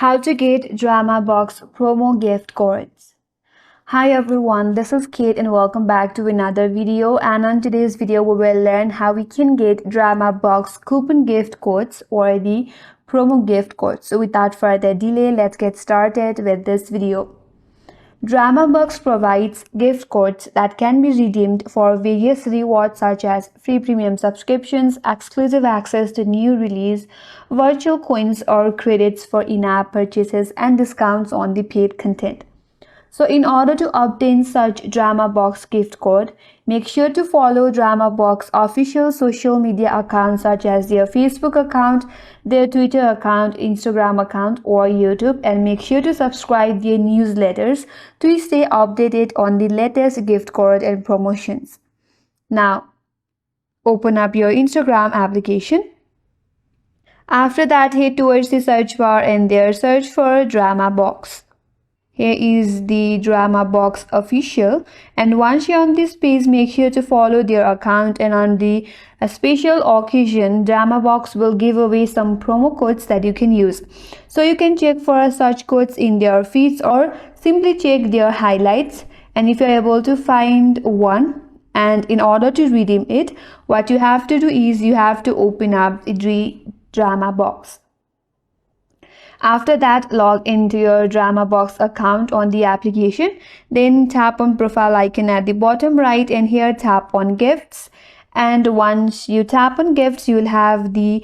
How to get Dramabox promo gift codes. Hi everyone, this is Kate and welcome back to another video, and on today's video we will learn how we can get Dramabox coupon gift codes or the promo gift codes. So without further delay, let's get started with this video. Dramabox provides gift codes that can be redeemed for various rewards such as free premium subscriptions, exclusive access to new release, virtual coins or credits for in-app purchases, and discounts on the paid content. So in order to obtain such Dramabox gift code, make sure to follow Dramabox official social media accounts such as their Facebook account, their Twitter account, Instagram account or YouTube, and make sure to subscribe their newsletters to stay updated on the latest gift code and promotions. Now, open up your Instagram application. After that, head towards the search bar and there search for Dramabox. Here is the Dramabox official, and once you're on this page, make sure to follow their account, and on the special occasion, Dramabox will give away some promo codes that you can use. So you can check for such codes in their feeds or simply check their highlights, and if you're able to find one, and in order to redeem it, what you have to do is you have to open up the Dramabox. After that, log into your Dramabox account on the application. Then tap on profile icon at the bottom right, and here tap on gifts. And once you tap on gifts, you will have the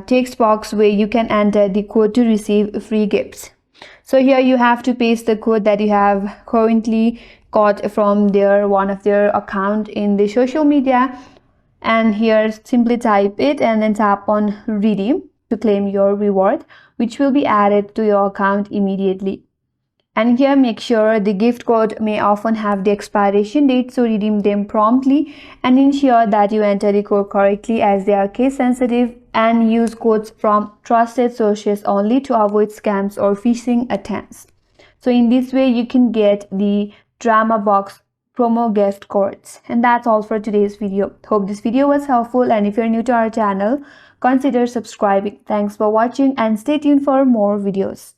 text box where you can enter the code to receive free gifts. So here you have to paste the code that you have currently got from one of their account in the social media. And here simply type it and then tap on redeem to claim your reward, which will be added to your account immediately. And here make sure the gift code may often have the expiration date, so redeem them promptly and ensure that you enter the code correctly as they are case sensitive, and use codes from trusted sources only to avoid scams or phishing attempts. So in this way you can get the Dramabox promo gift codes. And that's all for today's video. Hope this video was helpful, and if you're new to our channel, consider subscribing. Thanks for watching and stay tuned for more videos.